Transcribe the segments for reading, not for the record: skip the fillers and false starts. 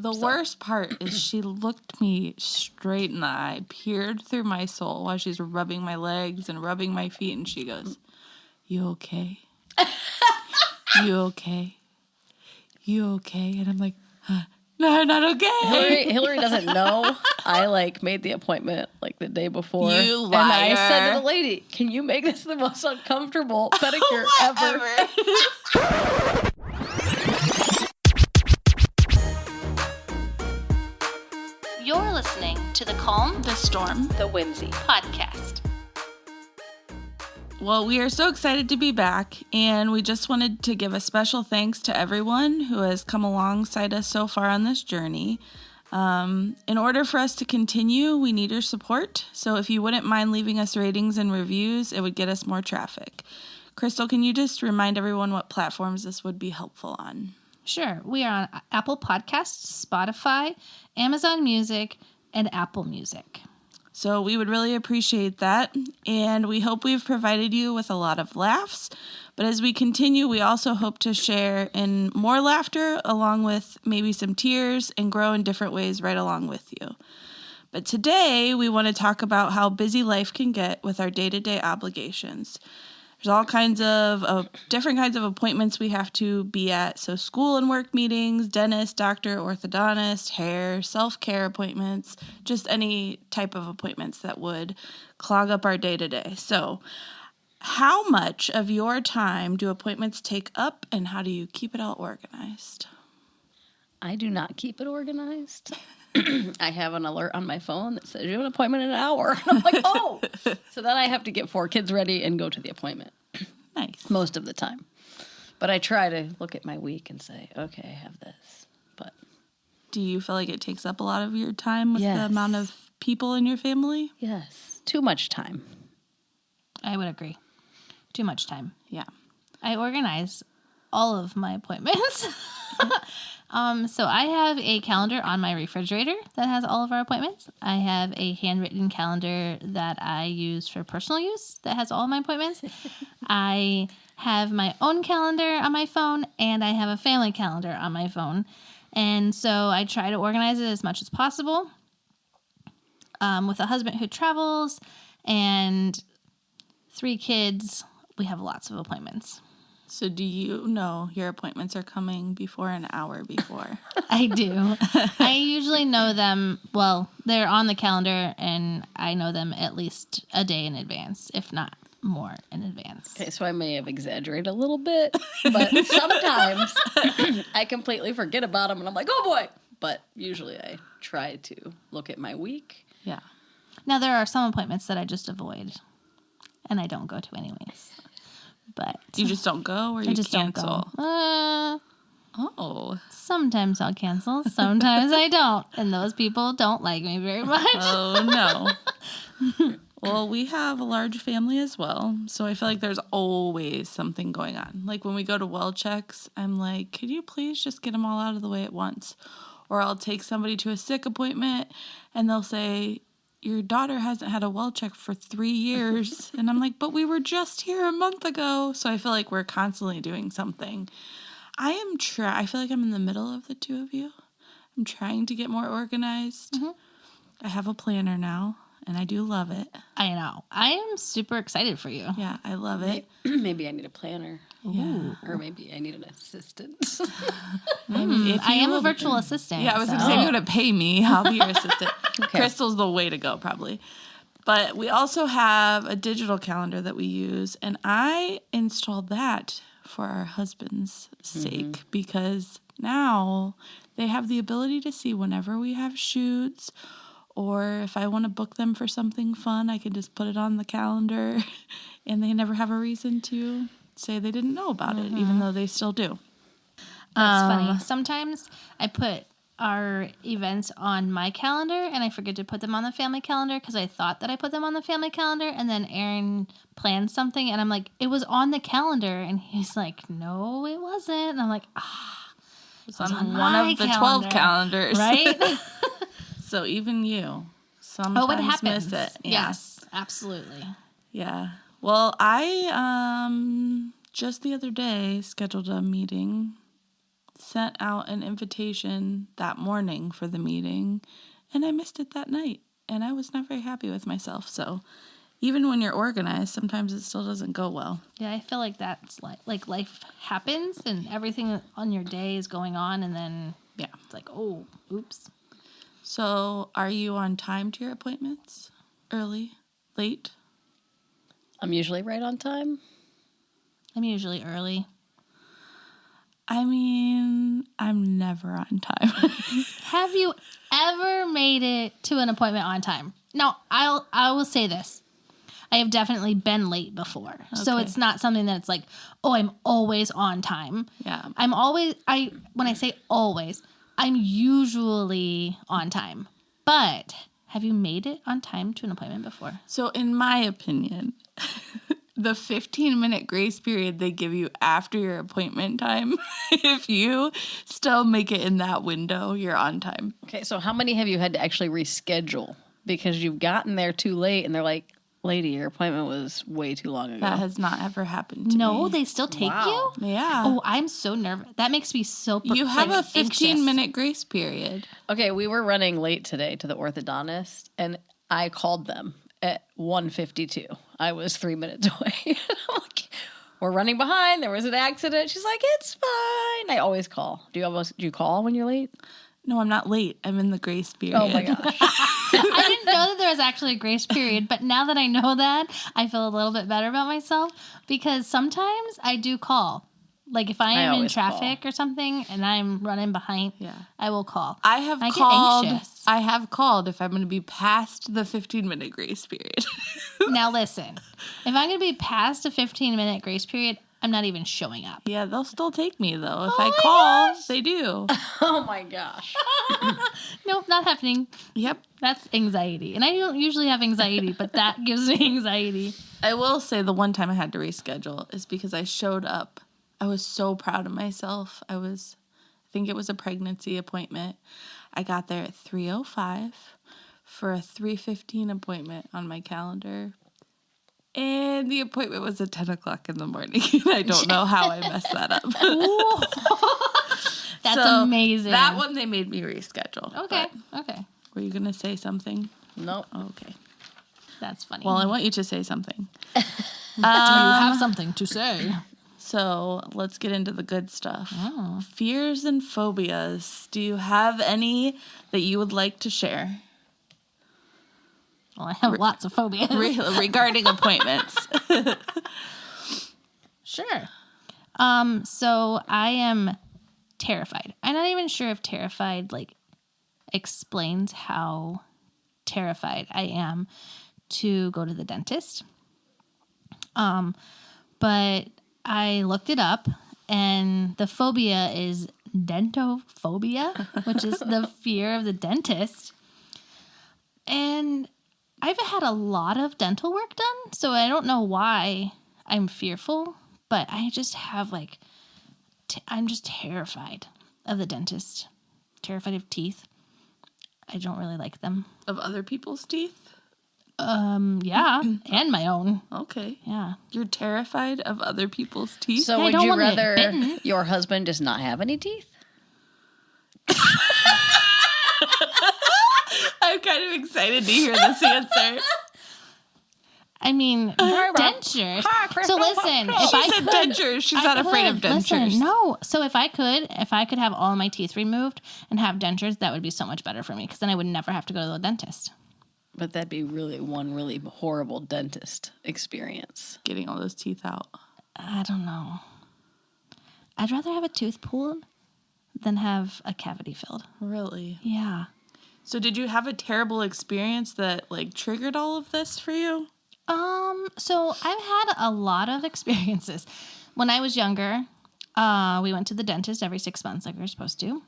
The worst part is she looked me straight in the eye, peered through my soul while she's rubbing my legs and rubbing my feet, and she goes, "You okay? You okay? You okay?" And I'm like, "No, I'm not okay." Hillary doesn't know. I made the appointment the day before. You liar. And I said to the lady, "Can you make this the most uncomfortable pedicure ever?" You're listening to The Calm, The Storm, The Whimsy podcast. Well, we are so excited to be back, and we just wanted to give a special thanks to everyone who has come alongside us so far on this journey. In order for us to continue, we need your support. So if you wouldn't mind leaving us ratings and reviews, it would get us more traffic. Crystal, can you just remind everyone what platforms this would be helpful on? Sure. We are on Apple Podcasts, Spotify, Amazon Music, and Apple Music. So we would really appreciate that, and we hope we've provided you with a lot of laughs. But as we continue, we also hope to share in more laughter along with maybe some tears and grow in different ways right along with you. But today, we want to talk about how busy life can get with our day-to-day obligations. There's all kinds of different kinds of appointments we have to be at. So school and work meetings, dentist, doctor, orthodontist, hair, self-care appointments, just any type of appointments that would clog up our day-to-day. So how much of your time do appointments take up, and how do you keep it all organized? I do not keep it organized. I have an alert on my phone that says you have an appointment in an hour. And I'm like, oh. So then I have to get 4 kids ready and go to the appointment. Nice. Most of the time. But I try to look at my week and say, okay, I have this. But do you feel like it takes up a lot of your time with Yes. the amount of people in your family? yes, too much time. I would agree. Too much time. Yeah. I organize all of my appointments. So I have a calendar on my refrigerator that has all of our appointments. I have a handwritten calendar that I use for personal use that has all of my appointments. I have my own calendar on my phone, and I have a family calendar on my phone. And so I try to organize it as much as possible. With a husband who travels and 3 kids, we have lots of appointments. So do you know your appointments are coming before an hour before? I do. I usually know them, well, they're on the calendar, and I know them at least a day in advance, if not more in advance. Okay, so I may have exaggerated a little bit, but sometimes I completely forget about them, and I'm like, oh boy. But usually I try to look at my week. Yeah. Now, there are some appointments that I just avoid, and I don't go to anyways. But You just don't go, or you just cancel? don't go. Oh. Sometimes I'll cancel, sometimes I don't. And those people don't like me very much. Oh, no. Well, we have a large family as well, so I feel like there's always something going on. Like when we go to well checks, I'm like, could you please just get them all out of the way at once? Or I'll take somebody to a sick appointment, and they'll say, your daughter hasn't had a well check for 3 years. And I'm like, but we were just here a month ago. So I feel like we're constantly doing something. I feel like I'm in the middle of the two of you. I'm trying to get more organized. Mm-hmm. I have a planner now, and I do love it. I know. I am super excited for you. Yeah, I love it. Maybe I need a planner. Yeah. Or maybe I need an assistant. I am a virtual assistant. Yeah, I was going to say, if you're going to pay me, I'll be your assistant. Okay. Crystal's the way to go, probably. But we also have a digital calendar that we use, and I installed that for our husband's sake because now they have the ability to see whenever we have shoots, or if I want to book them for something fun, I can just put it on the calendar, and they never have a reason to say they didn't know about it, even though they still do. That's funny. Sometimes I put our events on my calendar, and I forget to put them on the family calendar because I thought that I put them on the family calendar, and then Aaron planned something, and I'm like, it was on the calendar, and he's like, no, it wasn't. And I'm like, It's on one of the 12 calendars. Right? So even you sometimes it happens. miss it. Yeah. Yes, absolutely. Yeah. Well, I just the other day scheduled a meeting sent out an invitation that morning for the meeting, and I missed it that night, and I was not very happy with myself. So even when you're organized, sometimes it still doesn't go well. Yeah, I feel like that's like life happens and everything on your day is going on, and then Yeah. it's like, oh, oops. So are you on time to your appointments? Early? Late? I'm usually right on time. I'm usually early. I mean, I'm never on time. Have you ever made it to an appointment on time? No, I will say this. I have definitely been late before. So Okay. it's not something that's like, oh, I'm always on time. Yeah. When I say always, I'm usually on time. But have you made it on time to an appointment before? So in my opinion, the 15-minute grace period they give you after your appointment time, if you still make it in that window, you're on time. Okay, so how many have you had to actually reschedule because you've gotten there too late and they're like, lady, your appointment was way too long ago? That has not ever happened to me. No, they still take Wow. you? Yeah. Oh, I'm so nervous. That makes me so You have a anxious. 15-minute grace period. Okay, we were running late today to the orthodontist, and I called them at 1:52. I was 3 minutes away. I'm like, we're running behind. There was an accident. She's like, it's fine. I always call. Do you call when you're late? No, I'm not late. I'm in the grace period. Oh my gosh. I didn't know that there was actually a grace period, but now that I know that, I feel a little bit better about myself because sometimes I do call. Like if I am in always traffic or something and I'm running behind, Yeah. I will call. I have get called. anxious. I have called if I'm going to be past the 15-minute grace period. Now listen, if I'm going to be past a 15-minute grace period, I'm not even showing up. Yeah, they'll still take me though. If Oh I my call, gosh. they do. Oh my gosh. Nope, not happening. Yep. That's anxiety. And I don't usually have anxiety, but that gives me anxiety. I will say the one time I had to reschedule is because I showed up. I was so proud of myself. I think it was a pregnancy appointment. I got there at 3:05 for a 3:15 appointment on my calendar. And the appointment was at 10 o'clock in the morning. And I don't know how I messed that up. That's So amazing. That one they made me reschedule. Okay, But okay. were you going to say something? Nope. Okay. That's funny. Well, I want you to say something. do you have something to say? So let's get into the good stuff. Oh. Fears and phobias. Do you have any that you would like to share Well, I have lots of phobias. regarding appointments? Sure. So I am terrified. I'm not even sure if terrified explains how terrified I am to go to the dentist. But I looked it up, and the phobia is dentophobia, which is the fear of the dentist. And I've had a lot of dental work done, so I don't know why I'm fearful, but I just have I'm just terrified of the dentist. Terrified of teeth. I don't really like them. Of other people's teeth? Yeah, and my own. Okay. Yeah. You're terrified of other people's teeth? So I would don't you wanna get rather bitten. your husband just not have any teeth? I'm kind of excited to hear this answer. I mean, dentures. So listen, if She I said could, dentures. She's I not afraid of could. dentures. Listen, no. So if I could have all my teeth removed and have dentures, that would be so much better for me because then I would never have to go to the dentist. But that'd be one really horrible dentist experience. Getting all those teeth out. I don't know. I'd rather have a tooth pulled than have a cavity filled. Really? Yeah. So did you have a terrible experience that triggered all of this for you? So I've had a lot of experiences. When I was younger, we went to the dentist every 6 months like we were supposed to.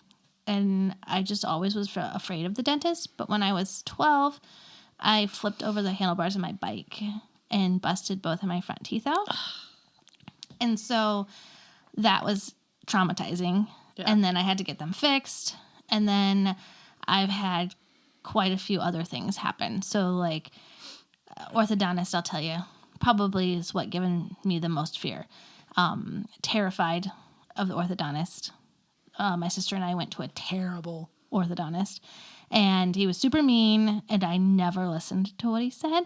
And I just always was afraid of the dentist. But when I was 12, I flipped over the handlebars of my bike and busted both of my front teeth out. And so that was traumatizing. Yeah. And then I had to get them fixed. And then I've had quite a few other things happen. So orthodontist, I'll tell you, probably is what given me the most fear. Terrified of the orthodontist. my sister and I went to a terrible orthodontist, and he was super mean, and I never listened to what he said.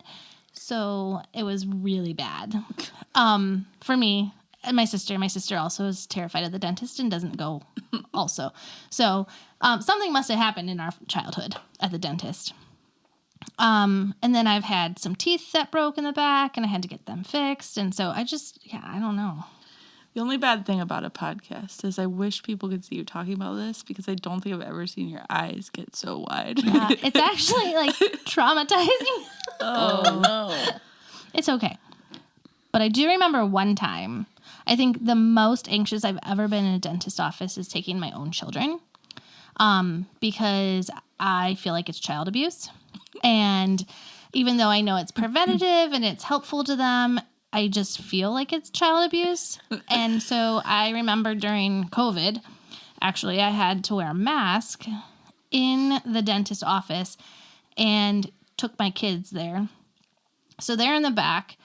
So it was really bad for me and my sister. My sister also is terrified of the dentist and doesn't go also. So something must have happened in our childhood at the dentist. And then I've had some teeth that broke in the back, and I had to get them fixed. And so I don't know. The only bad thing about a podcast is I wish people could see you talking about this, because I don't think I've ever seen your eyes get so wide. Yeah, it's actually like traumatizing. Oh, no. It's okay. But I do remember one time, I think the most anxious I've ever been in a dentist's office is taking my own children, because I feel like it's child abuse. And even though I know it's preventative and it's helpful to them, I just feel like it's child abuse. And so I remember during COVID, actually, I had to wear a mask in the dentist office and took my kids there. So they're in the back.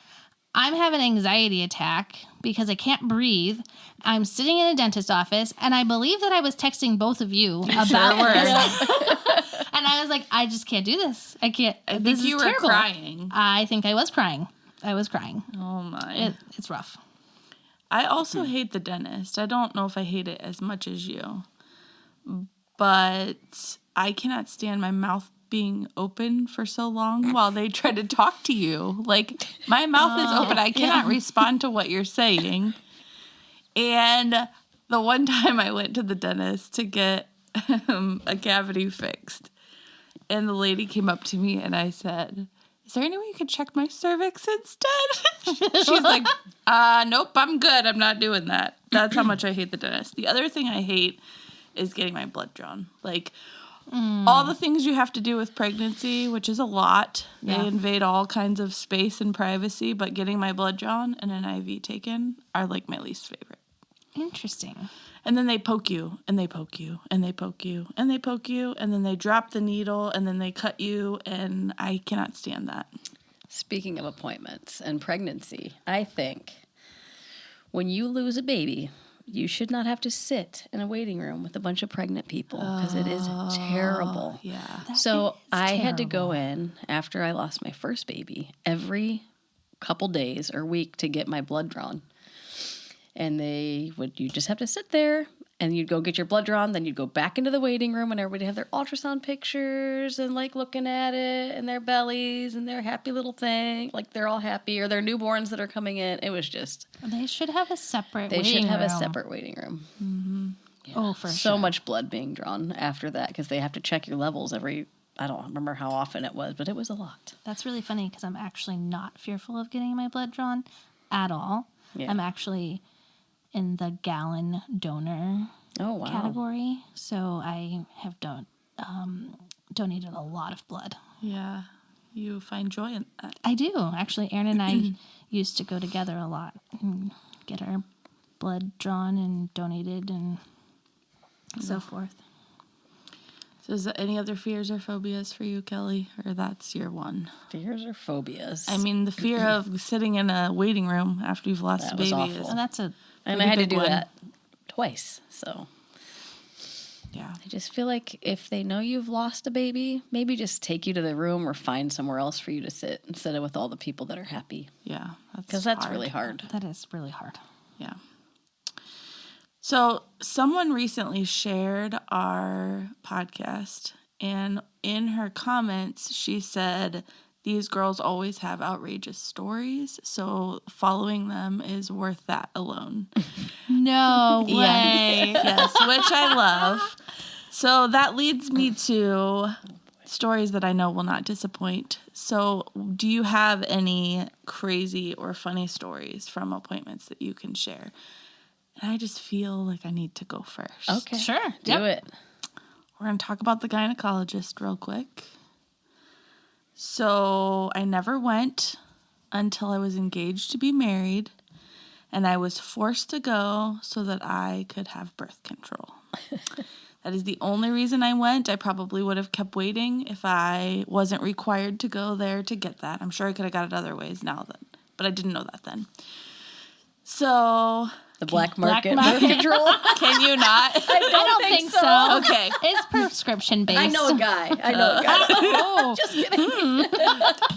I'm having an anxiety attack because I can't breathe. I'm sitting in a dentist office, and I believe that I was texting both of you about this. And I was like, I just can't do this. I can't. I This think is you were terrible. crying. I think I was crying. Oh, my. It's rough. I also hate the dentist. I don't know if I hate it as much as you, but I cannot stand my mouth being open for so long while they try to talk to you. Like, my mouth is open. I cannot respond to what you're saying. And the one time I went to the dentist to get a cavity fixed, and the lady came up to me and I said, "Is there any way you could check my cervix instead?" She's like, nope, I'm good. I'm not doing that. That's how much I hate the dentist. The other thing I hate is getting my blood drawn. Like, all the things you have to do with pregnancy, which is a lot. Yeah. They invade all kinds of space and privacy, but getting my blood drawn and an IV taken are like my least favorite. Interesting. And then they poke you, and they poke you, and they poke you, and they poke you, and then they drop the needle, and then they cut you, and I cannot stand that. Speaking of appointments and pregnancy, I think when you lose a baby, you should not have to sit in a waiting room with a bunch of pregnant people, because it is terrible. Yeah. So I had to terrible. go in after I lost my first baby every couple days or week to get my blood drawn. And you just have to sit there, and you'd go get your blood drawn, then you'd go back into the waiting room, and everybody have their ultrasound pictures and like looking at it and their bellies and their happy little thing. Like they're all happy, or their newborns that are coming in. It was just, They should have a separate they waiting should have a room. separate waiting room. Mm-hmm. Yeah. Oh, for so sure. much blood being drawn after that, because they have to check your levels I don't remember how often it was, but it was a lot. That's really funny, because I'm actually not fearful of getting my blood drawn at all. Yeah. I'm actually in the gallon donor Oh, wow. category. So I have donated a lot of blood. Yeah. You find joy in that. I do. Actually, Aaron and I used to go together a lot and get our blood drawn and donated and so forth. So is there any other fears or phobias for you, Kelly? Or that's your one? Fears or phobias? I mean, the fear of sitting in a waiting room after you've lost That a was baby awful. is... And that's a and pretty I had to big do one. that twice. So Yeah. I just feel like if they know you've lost a baby, maybe just take you to the room or find somewhere else for you to sit instead of with all the people that are happy. Yeah. Because that's really hard. that is really hard. Yeah. So someone recently shared our podcast, and in her comments, she said, "These girls always have outrageous stories, so following them is worth that alone." No way. Yes, which I love. So that leads me to stories that I know will not disappoint. So do you have any crazy or funny stories from appointments that you can share? And I just feel like I need to go first. Okay. Sure. Do Yep. it. We're going to talk about the gynecologist real quick. So I never went until I was engaged to be married, and I was forced to go so that I could have birth control. That is the only reason I went. I probably would have kept waiting if I wasn't required to go there to get that. I'm sure I could have got it other ways now, but I didn't know that then. So The black market Black birth market. control. Can you not? I don't think so. Okay. It's prescription based. I know a guy. Oh, Just kidding.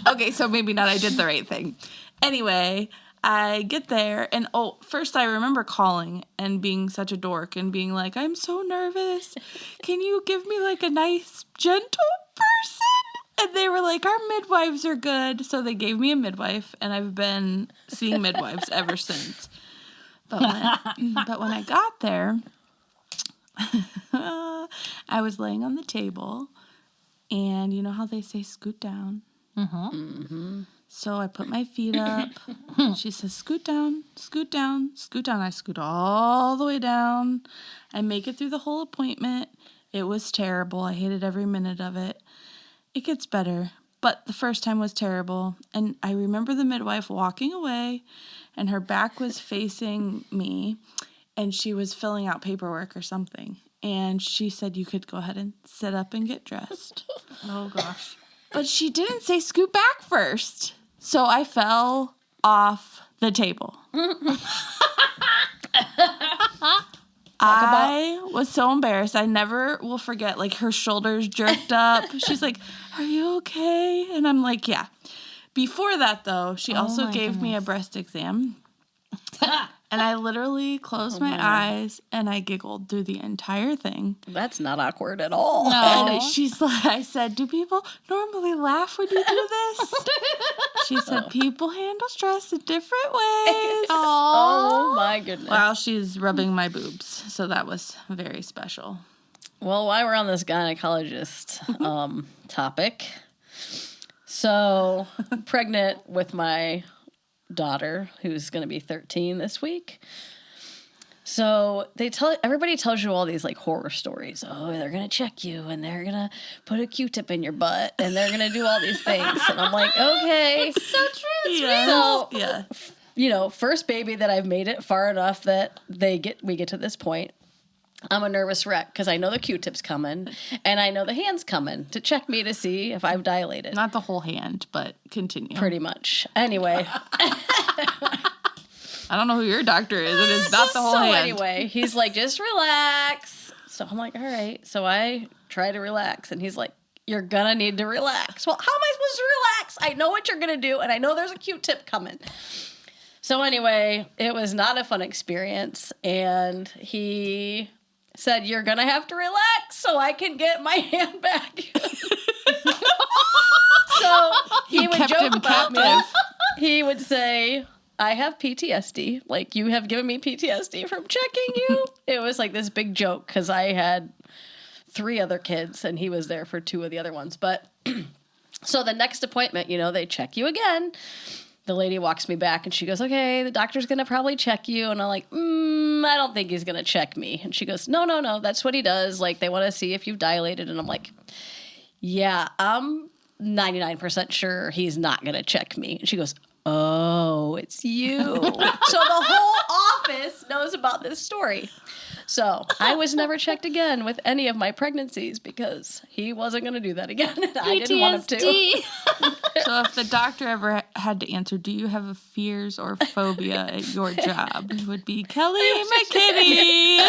Okay, so maybe not. I did the right thing. Anyway, I get there and first I remember calling and being such a dork and being like, I'm so nervous. Can you give me like a nice, gentle person? And they were like, our midwives are good. So they gave me a midwife and I've been seeing midwives ever since. But when I got there, I was laying on the table and you know how they say scoot down? mm-hmm. So I put my feet up. She says, scoot down, scoot down, scoot down. I scoot all the way down. I make it through the whole appointment. It was terrible. I hated every minute of it. It gets better, but the first time was terrible. And I remember the midwife walking away, and her back was facing me, and she was filling out paperwork or something. And she said, you could go ahead and sit up and get dressed. Oh, gosh. But she didn't say scoot back first. So I fell off the table. I was so embarrassed. I never will forget, like, her shoulders jerked up. She's like, are you okay? And I'm like, yeah. Before that, though, she also gave me a breast exam. And I literally closed my eyes and I giggled through the entire thing. That's not awkward at all. And she's like, I said, do people normally laugh when you do this? She said, people handle stress in different ways. Oh my goodness. While she's rubbing my boobs. So that was very special. Well, while we're on this gynecologist topic, so pregnant with my daughter, who's going to be 13 this week. So everybody tells you all these like horror stories. Oh, they're going to check you and they're going to put a Q-tip in your butt and they're going to do all these things. And I'm like, okay. It's so true. It's Yeah. real. So, Yeah. you know, first baby that I've made it far enough that we get to this point. I'm a nervous wreck because I know the Q-tip's coming and I know the hand's coming to check me to see if I've dilated. Not the whole hand, but continue. Pretty much. Anyway. I don't know who your doctor is. It is not the whole hand. Anyway, he's like, just relax. So I'm like, all right. So I try to relax. And he's like, you're going to need to relax. Well, how am I supposed to relax? I know what you're going to do. And I know there's a Q-tip coming. So anyway, it was not a fun experience. And he said, you're going to have to relax so I can get my hand back. So he would kept joke him about me. captive. He would say, I have PTSD. Like, you have given me PTSD from checking you. It was like this big joke because I had 3 other kids and he was there for 2 of the other ones. But so the next appointment, you know, they check you again. The lady walks me back and she goes, okay, the doctor's going to probably check you. And I'm like, I don't think he's going to check me. And she goes, no, that's what he does. Like, they want to see if you've dilated. And I'm like, yeah, I'm 99% sure he's not going to check me. And she goes, oh, it's you. So the whole office knows about this story. So I was never checked again with any of my pregnancies because he wasn't going to do that again. And I didn't want him to. So if the doctor ever had to answer, do you have a fears or phobia at your job? It would be Kelly McKinney.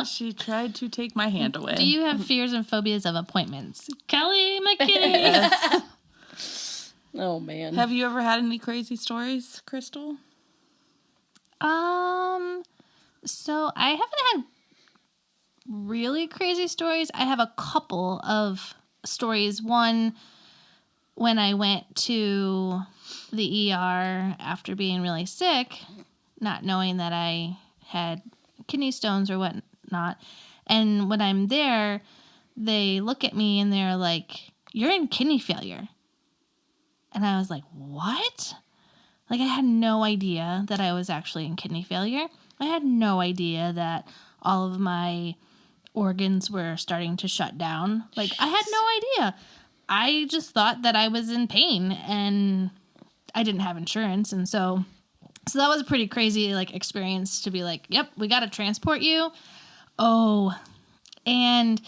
She tried to take my hand away. Do you have fears and phobias of appointments? Kelly McKinney. Yes. Oh, man. Have you ever had any crazy stories, Crystal? So I haven't had really crazy stories. I have a couple of stories. One, when I went to the ER after being really sick, not knowing that I had kidney stones or whatnot. And when I'm there, they look at me and they're like, you're in kidney failure. And I was like, what? Like, I had no idea that I was actually in kidney failure. I had no idea that all of my organs were starting to shut down. Like, I had no idea. I just thought that I was in pain and I didn't have insurance. And so that was a pretty crazy, like, experience to be like, yep, we got to transport you. Oh, and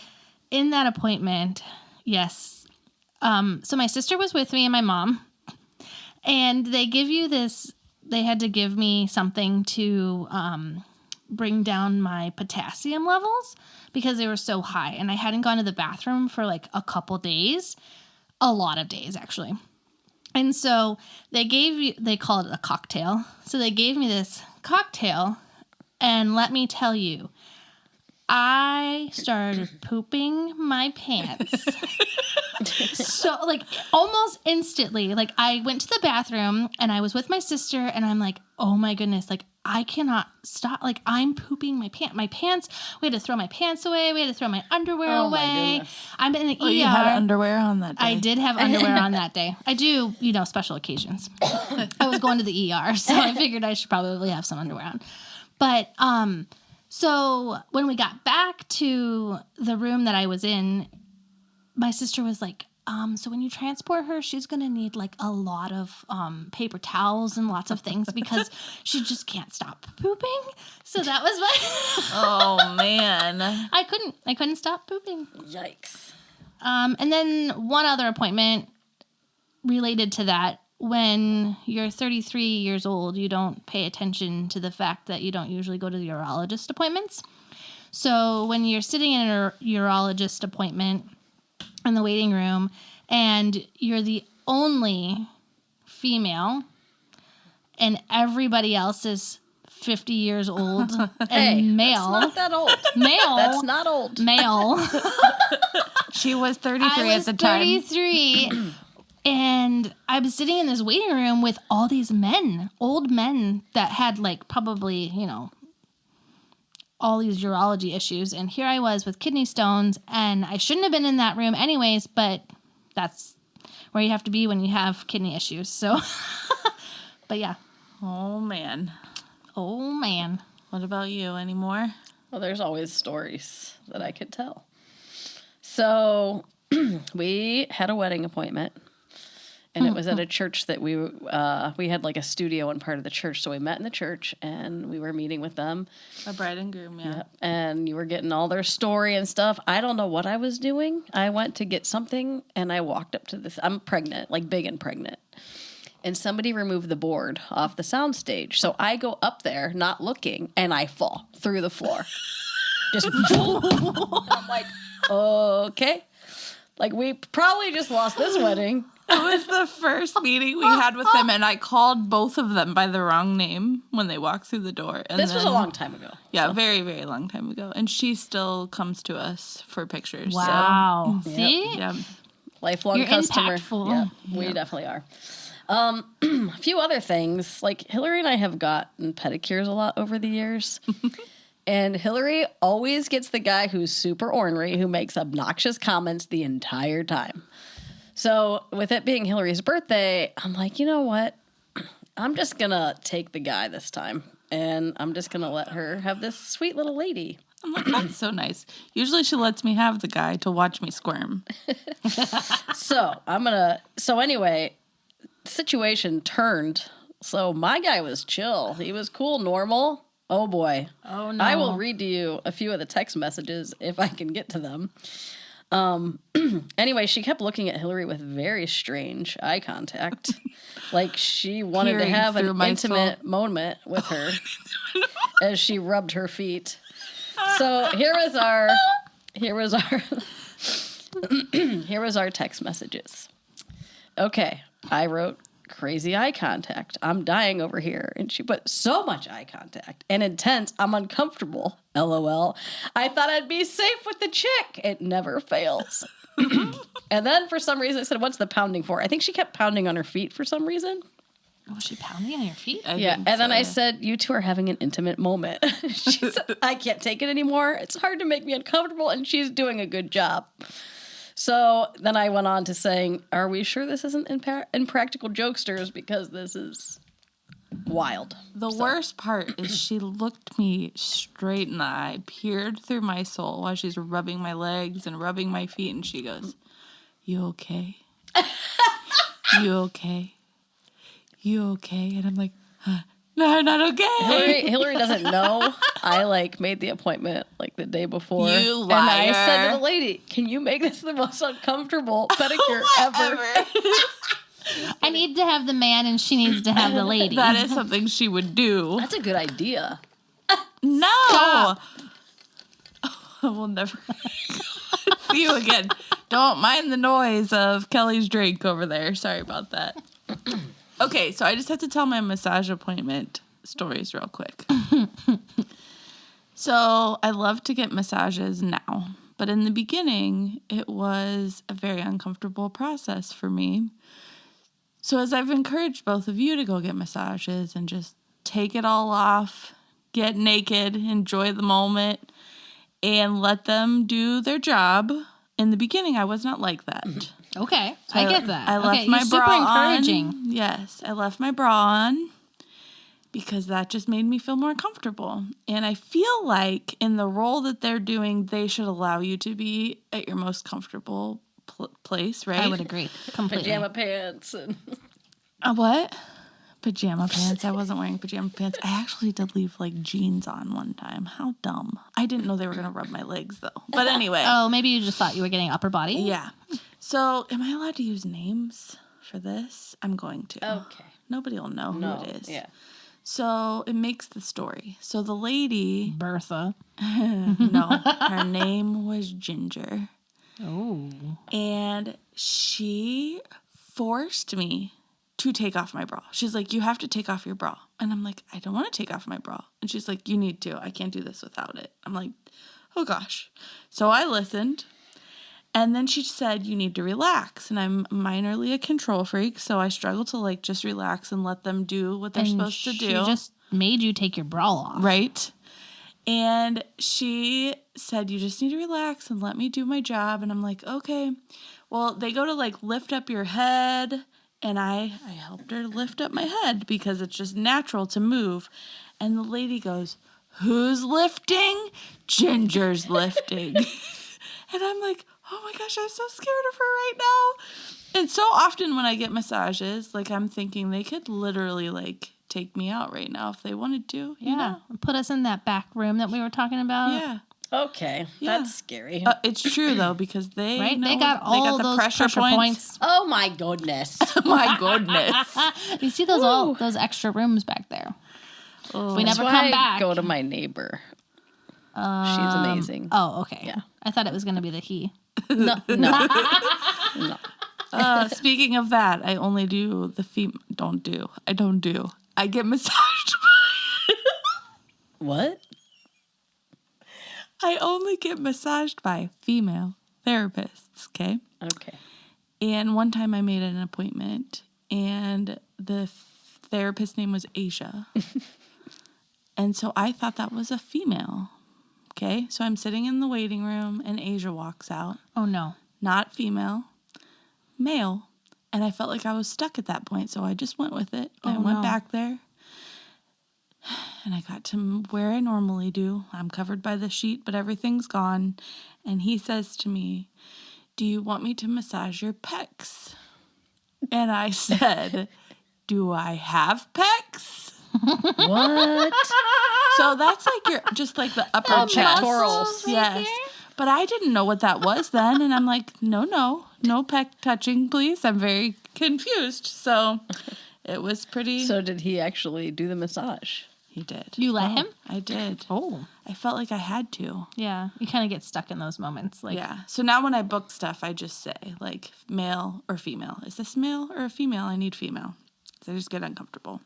in that appointment, yes. So my sister was with me and my mom, and they give you this they had to give me something to bring down my potassium levels because they were so high. And I hadn't gone to the bathroom for like a couple days. A lot of days, actually. And so they call it a cocktail. So they gave me this cocktail, and let me tell you, I started pooping my pants. So, like, almost instantly. Like, I went to the bathroom, and I was with my sister, and I'm like, oh my goodness, like, I cannot stop. Like, I'm pooping my pants. My pants, we had to throw my pants away. We had to throw my underwear Oh, away. my goodness. I'm in the ER. You had underwear on that day. I did have underwear on that day. I do, special occasions. I was going to the ER, so I figured I should probably have some underwear on. But, so when we got back to the room that I was in, my sister was like, so when you transport her, she's going to need like a lot of paper towels and lots of things because she just can't stop pooping. So that was my... Oh, man. I couldn't stop pooping. Yikes. And then one other appointment related to that. When you're 33 years old, you don't pay attention to the fact that you don't usually go to the urologist appointments. So when you're sitting in a urologist appointment in the waiting room and you're the only female and everybody else is 50 years old and Hey, male. That's not that old. Male. That's not old. Male. She was 33 I at was the time. 33. And I was sitting in this waiting room with all these men, old men that had like probably, all these urology issues. And here I was with kidney stones, and I shouldn't have been in that room anyways, but that's where you have to be when you have kidney issues. So, but yeah. Oh, man. Oh, man. What about you? Any more? Well, there's always stories that I could tell. So we had a wedding appointment. And it was at a church that we had like a studio in part of the church. So we met in the church and we were meeting with them. A bride and groom, yeah. Yep. And you were getting all their story and stuff. I don't know what I was doing. I went to get something and I walked up to this. I'm pregnant, like big and pregnant. And somebody removed the board off the sound stage. So I go up there, not looking, and I fall through the floor. Just, I'm like, okay. Like, we probably just lost this wedding. It was the first meeting we had with them, and I called both of them by the wrong name when they walked through the door. And This was a long time ago. Yeah, very, very long time ago. And she still comes to us for pictures. Wow. So, See? yeah. Lifelong You're customer. impactful. Yeah, we definitely are. A few other things, like Hillary and I have gotten pedicures a lot over the years. And Hillary always gets the guy who's super ornery, who makes obnoxious comments the entire time. So with it being Hillary's birthday, I'm like, you know what? I'm just going to take the guy this time. And I'm just going to let her have this sweet little lady. I'm like, that's so nice. Usually she lets me have the guy to watch me squirm. So anyway, situation turned. So my guy was chill. He was cool, normal. Oh boy. Oh no. I will read to you a few of the text messages if I can get to them. Anyway, she kept looking at Hillary with very strange eye contact. Like she wanted to Peering have an through my intimate moment with her as she rubbed her feet. So here was our text messages. Okay, I wrote crazy eye contact. I'm dying over here. And she put so much eye contact and intense. I'm uncomfortable. LOL. I thought I'd be safe with the chick. It never fails. And then for some reason it said, what's the pounding for? I think she kept pounding on her feet for some reason. Was she pounding on your feet? Yeah. And then I said, you two are having an intimate moment. She said, I can't take it anymore. It's hard to make me uncomfortable. And she's doing a good job. So then I went on to saying, are we sure this isn't Impractical Jokesters? Because this is wild. The worst part is she looked me straight in the eye, peered through my soul while she's rubbing my legs and rubbing my feet, and she goes, you okay? You okay? You okay? And I'm like, no, I'm not okay. Hillary doesn't know. I made the appointment the day before. You liar. And I said to the lady, can you make this the most uncomfortable pedicure ever? I need to have the man and she needs to have the lady. That is something she would do. That's a good idea. No. Stop. We'll never see you again. Don't mind the noise of Kelly's drink over there. Sorry about that. Okay, so I just have to tell my massage appointment stories real quick. So I love to get massages now, but in the beginning, it was a very uncomfortable process for me. So as I've encouraged both of you to go get massages and just take it all off, get naked, enjoy the moment, and let them do their job. In the beginning, I was not like that. Okay, So I get that. I left okay, my you're bra super encouraging. on. Yes, I left my bra on because that just made me feel more comfortable. And I feel like in the role that they're doing, they should allow you to be at your most comfortable place, right? I would agree completely. Pajama pants and What? Pajama pants. I wasn't wearing pajama pants. I actually did leave like jeans on one time. How dumb. I didn't know they were going to rub my legs though. But anyway. Oh, maybe you just thought you were getting upper body? Yeah. So am I allowed to use names for this? I'm going to. okay. Nobody will know who it is. Yeah. So it makes the story. So the lady, Bertha. no, her name was Ginger. Oh. And she forced me to take off my bra. She's like, you have to take off your bra. And I'm like, I don't want to take off my bra. And she's like, you need to. I can't do this without it. I'm like, oh gosh. So I listened. And then she said, you need to relax. And I'm minorly a control freak. So I struggle to like just relax and let them do what they're supposed to do. She just made you take your bra off. Right. And she said, you just need to relax and let me do my job. And I'm like, okay. Well, they go to like lift up your head. And I helped her lift up my head because it's just natural to move. And the lady goes, who's lifting? Ginger's lifting. And I'm like, oh my gosh, I'm so scared of her right now. And so often when I get massages, like I'm thinking they could literally like take me out right now if they wanted to, you know? Put us in that back room that we were talking about. Yeah. Okay. Yeah. That's scary. It's true though because they Right? know They got all the those pressure points. Oh my goodness. My goodness. You see those extra rooms back there. Oh. If we never That's come why I back. go to my neighbor. She's amazing. Oh, okay. Yeah. I thought it was going to be the he. No. Speaking of that, I only do the I don't do. I get massaged. What? I only get massaged by female therapists, okay? Okay. And one time I made an appointment, and the therapist's name was Asia. And so I thought that was a female, okay? So I'm sitting in the waiting room, and Asia walks out. Oh, no. Not female, male. And I felt like I was stuck at that point, so I just went with it. And I went back there, and I got to where I normally do. I'm covered by the sheet, but everything's gone. And he says to me, do you want me to massage your pecs? And I said, do I have pecs? What? So that's like just like the upper chest. pectorals. Yes. But I didn't know what that was then. And I'm like, no pec touching, please. I'm very confused. So it was pretty. So did he actually do the massage? He did. You let him? I did. Oh. I felt like I had to. Yeah. You kind of get stuck in those moments. Like, Yeah. So now when I book stuff, I just say like male or female. Is this male or a female? I need female. So I just get uncomfortable.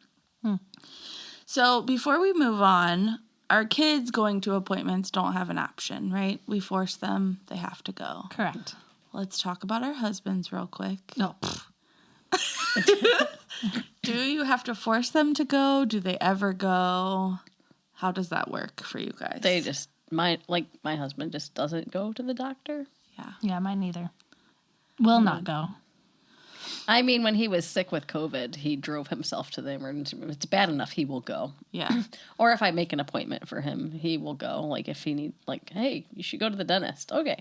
So before we move on, our kids going to appointments don't have an option, right? We force them. They have to go. Correct. Let's talk about our husbands real quick. No. Do you have to force them to go? Do they ever go? How does that work for you guys? They just my husband just doesn't go to the doctor. Yeah. Yeah, mine neither. Will not go. I mean, when he was sick with COVID, he drove himself to the emergency room. It's bad enough he will go. Yeah. Or if I make an appointment for him, he will go. Like if he need, like, hey, you should go to the dentist. Okay.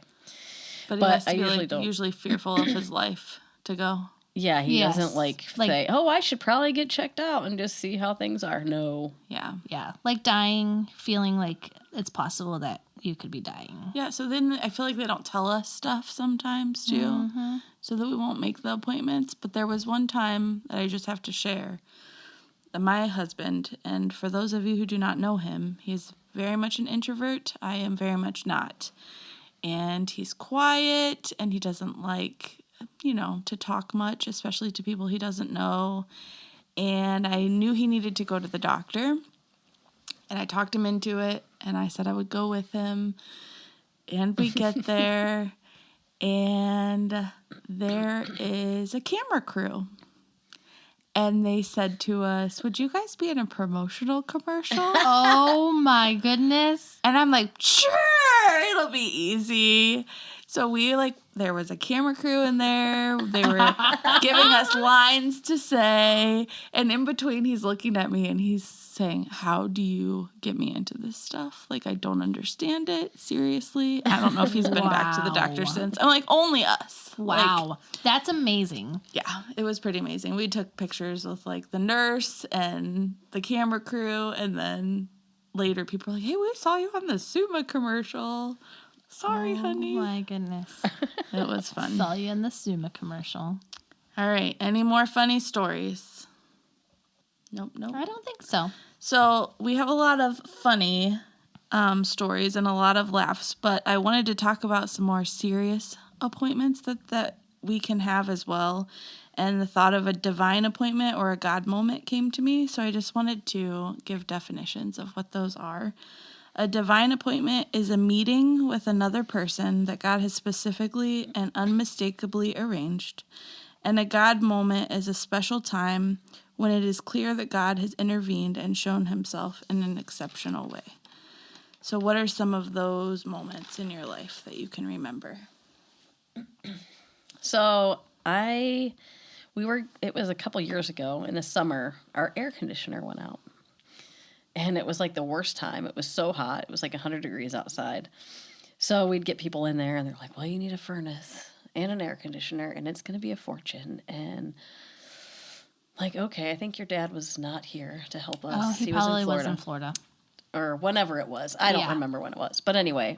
But he But has to I be usually like, don't. usually fearful of his life to go. Yeah, he Yes. doesn't like say, oh, I should probably get checked out and just see how things are. No. Yeah. Yeah. Like dying, feeling like it's possible that you could be dying. Yeah, so then I feel like they don't tell us stuff sometimes, too, so that we won't make the appointments. But there was one time that I just have to share that my husband, and for those of you who do not know him, he's very much an introvert. I am very much not. And he's quiet, and he doesn't like, to talk much, especially to people he doesn't know. And I knew he needed to go to the doctor. And I talked him into it, and I said I would go with him. And we get there, and there is a camera crew. And they said to us, would you guys be in a promotional commercial? Oh, my goodness. And I'm like, sure, it'll be easy. So there was a camera crew in there. They were giving us lines to say. And in between, he's looking at me and he's saying, how do you get me into this stuff? Like, I don't understand it. Seriously. I don't know if he's been back to the doctor since. I'm like, only us. Wow. That's amazing. Yeah, it was pretty amazing. We took pictures with the nurse and the camera crew. And then later people were like, hey, we saw you on the Suma commercial. Sorry, honey. Oh, my goodness. It was fun. Saw you in the Suma commercial. All right. Any more funny stories? Nope. I don't think so. So we have a lot of funny stories and a lot of laughs, but I wanted to talk about some more serious appointments that we can have as well. And the thought of a divine appointment or a God moment came to me. So I just wanted to give definitions of what those are. A divine appointment is a meeting with another person that God has specifically and unmistakably arranged. And a God moment is a special time when it is clear that God has intervened and shown himself in an exceptional way. So what are some of those moments in your life that you can remember? So it was a couple years ago in the summer, our air conditioner went out. And it was like the worst time. It was so hot. It was like 100 degrees outside. So we'd get people in there and they're like, well, you need a furnace and an air conditioner and it's going to be a fortune. And like, okay, I think your dad was not here to help us. Oh, he probably was in Florida. Or whenever it was. I don't remember when it was. But anyway,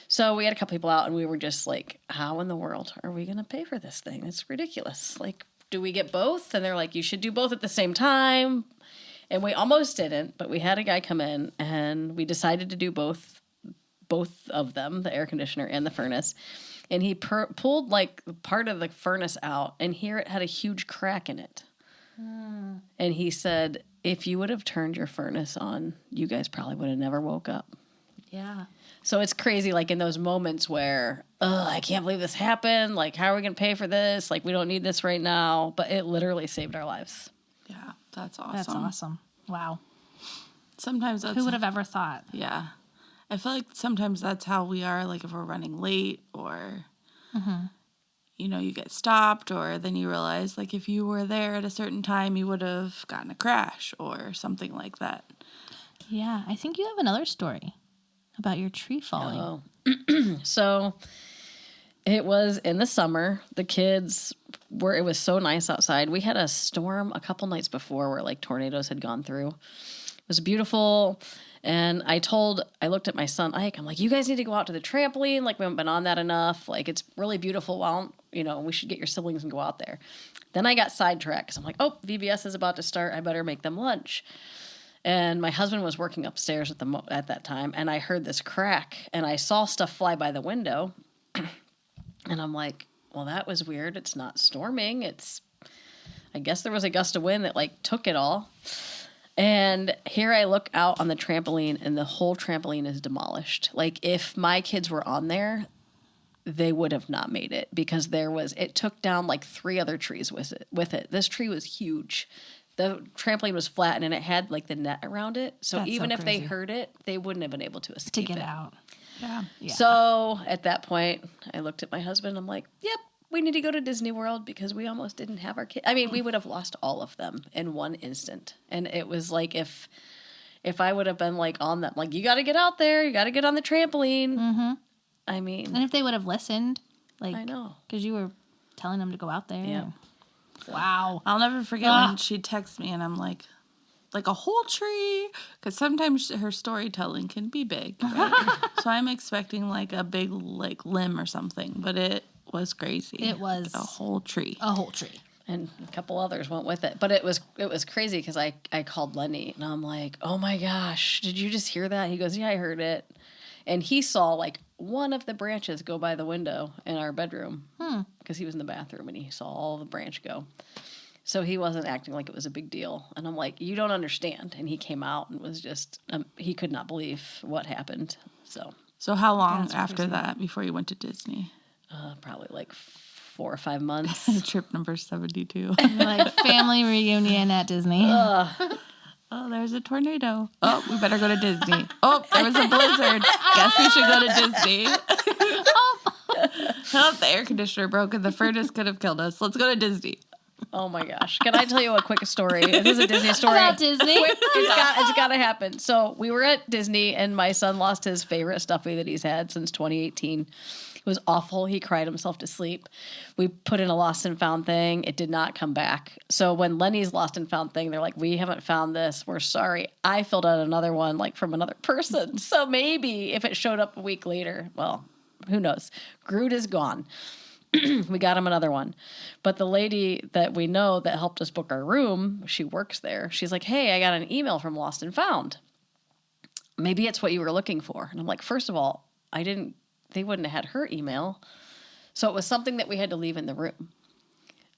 so we had a couple people out and we were just like, how in the world are we going to pay for this thing? It's ridiculous. Like, do we get both? And they're like, you should do both at the same time. And we almost didn't, but we had a guy come in and we decided to do both of them, the air conditioner and the furnace. And he pulled like part of the furnace out and here it had a huge crack in it. And he said, if you would have turned your furnace on, you guys probably would have never woke up. Yeah. So it's crazy, like in those moments where, I can't believe this happened. Like, how are we going to pay for this? Like, we don't need this right now. But it literally saved our lives. Yeah, that's awesome. That's awesome. Wow. Sometimes Who would have ever thought? Yeah. I feel like sometimes that's how we are, like if we're running late or, you get stopped or then you realize, like, if you were there at a certain time, you would have gotten a crash or something like that. Yeah, I think you have another story about your tree falling. Oh. So it was in the summer. The kids it was so nice outside. We had a storm a couple nights before where like tornadoes had gone through. It was beautiful. And I looked at my son, Ike, I'm like, you guys need to go out to the trampoline. Like, we haven't been on that enough. Like, it's really beautiful. Well, we should get your siblings and go out there. Then I got sidetracked because I'm like, oh, VBS is about to start. I better make them lunch. And my husband was working upstairs at that time. And I heard this crack and I saw stuff fly by the window. And I'm like, well, that was weird. It's not storming. I guess there was a gust of wind that like took it all. And here I look out on the trampoline and the whole trampoline is demolished. Like, if my kids were on there, they would have not made it because it took down like 3 other trees with it. This tree was huge. The trampoline was flat and it had like the net around it. So That's even so if they crazy. heard it, they wouldn't have been able to escape To get it. out. Yeah. So at that point, I looked at my husband. I'm like, yep, we need to go to Disney World because we almost didn't have our kids. I mean, we would have lost all of them in one instant. And it was like if I would have been like on that, like, you got to get out there. You got to get on the trampoline. Mm-hmm. I mean. And if they would have listened, like, I know. Because you were telling them to go out there. Yeah. Wow. I'll never forget when she texted me and I'm like, like a whole tree, because sometimes her storytelling can be big, right? So I'm expecting like a big like limb or something, but it was crazy. It was a whole tree. A whole tree. And a couple others went with it. But it was crazy because I called Lenny and I'm like, oh my gosh, did you just hear that? He goes, yeah, I heard it. And he saw like one of the branches go by the window in our bedroom because he was in the bathroom and he saw all the branch go. So he wasn't acting like it was a big deal. And I'm like, you don't understand. And he came out and was just, he could not believe what happened. So how long after that before you went to Disney? Probably like 4 or 5 months. Trip number 72. Like family reunion at Disney. Oh, there's a tornado. Oh, we better go to Disney. Oh, there was a blizzard. Guess we should go to Disney. Oh, the air conditioner broke and the furnace could have killed us. Let's go to Disney. Oh my gosh. Can I tell you a quick story? This is a Disney story. About Disney? It's got to happen. So we were at Disney and my son lost his favorite stuffy that he's had since 2018. It was awful. He cried himself to sleep. We put in a lost and found thing. It did not come back. So when Lenny's lost and found thing, they're like, we haven't found this. We're sorry. I filled out another one like from another person. So maybe if it showed up a week later, well, who knows? Groot is gone. We got him another one. But the lady that we know that helped us book our room, she works there. She's like, hey, I got an email from Lost and Found. Maybe it's what you were looking for. And I'm like, first of all, they wouldn't have had her email. So it was something that we had to leave in the room.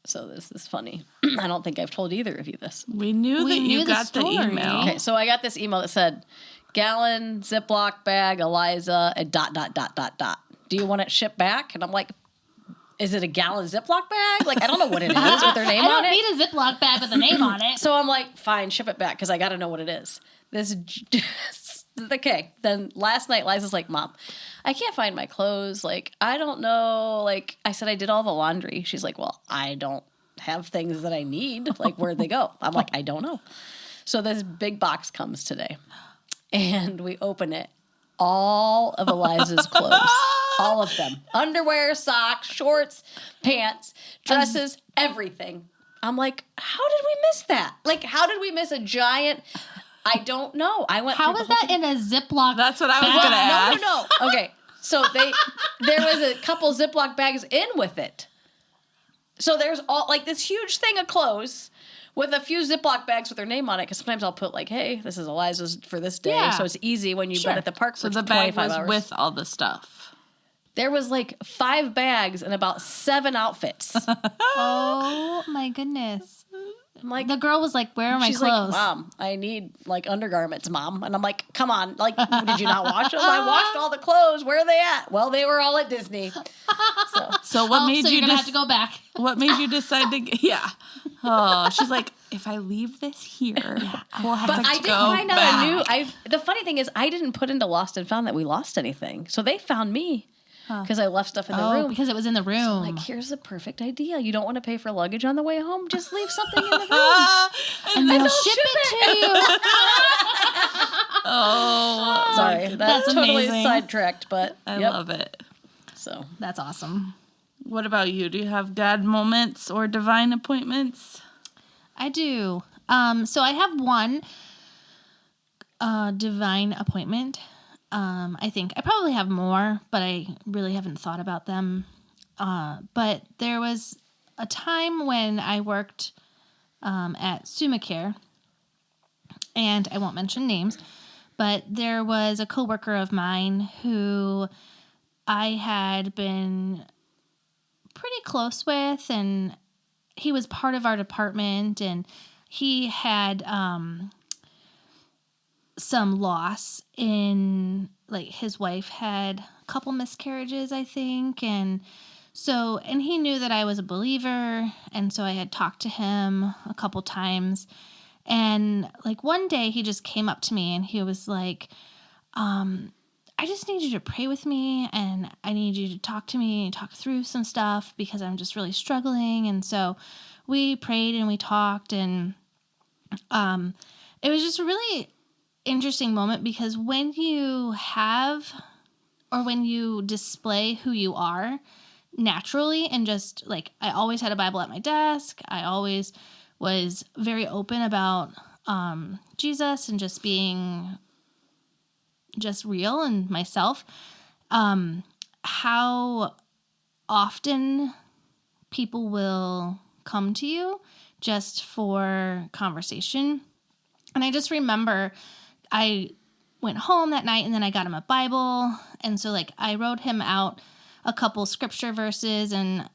So this is funny. I don't think I've told either of you this. We knew that you got the email. Okay, so I got this email that said, gallon, Ziploc bag, Eliza, and ... Do you want it shipped back? And I'm like, is it a gallon Ziploc bag? Like, I don't know what it is with their name on it. I don't need a Ziploc bag with a name on it. So I'm like, fine, ship it back because I got to know what it is. Okay. Then last night, Liza's like, Mom, I can't find my clothes. Like, I don't know. Like, I said, I did all the laundry. She's like, well, I don't have things that I need. Like, where'd they go? I'm like, I don't know. So this big box comes today and we open it. All of Eliza's clothes. All of them. Underwear, socks, shorts, pants, dresses, everything. I'm like, how did we miss that? Like, how did we miss a giant... I don't know. How was that in a Ziploc? That's what I was going to ask. No. Okay. So there was a couple Ziploc bags in with it. So there's all like this huge thing of clothes with a few Ziploc bags with their name on it. Because sometimes I'll put like, hey, this is Eliza's for this day. Yeah. So it's easy when you've been at the park for 25 hours. So the bag was with all the stuff. There was like 5 bags and about 7 outfits. Oh my goodness. I'm like, the girl was like, where are my clothes? Like, Mom, I need like undergarments, Mom. And I'm like, come on. Like, did you not wash them? I washed all the clothes. Where are they at? Well, they were all at Disney. So what made you have to go back? What made you decide to yeah. Oh, she's like, if I leave this here, we'll have to go back. But I did find out the funny thing is I didn't put into Lost and Found that we lost anything. So they found me. Because I left stuff in the room. Because it was in the room. So I'm like, here's the perfect idea. You don't want to pay for luggage on the way home? Just leave something in the room. and they'll ship it to you. Oh, sorry. That's totally amazing. Sidetracked, but I love it. So that's awesome. What about you? Do you have God moments or divine appointments? I do. So I have one divine appointment. I think I probably have more, but I really haven't thought about them. But there was a time when I worked at SumaCare, and I won't mention names, but there was a coworker of mine who I had been pretty close with, and he was part of our department, and he had some loss in, like, his wife had a couple miscarriages, I think, and he knew that I was a believer, and so I had talked to him a couple times, and like one day he just came up to me and he was like, I just need you to pray with me, and I need you to talk to me and talk through some stuff because I'm just really struggling. And so we prayed and we talked, and it was just a really interesting moment because when you have or when you display who you are naturally, and just like, I always had a Bible at my desk. I always was very open about Jesus and just being just real and myself, how often people will come to you just for conversation. And I just remember I went home that night and then I got him a Bible. And so like I wrote him out a couple scripture verses and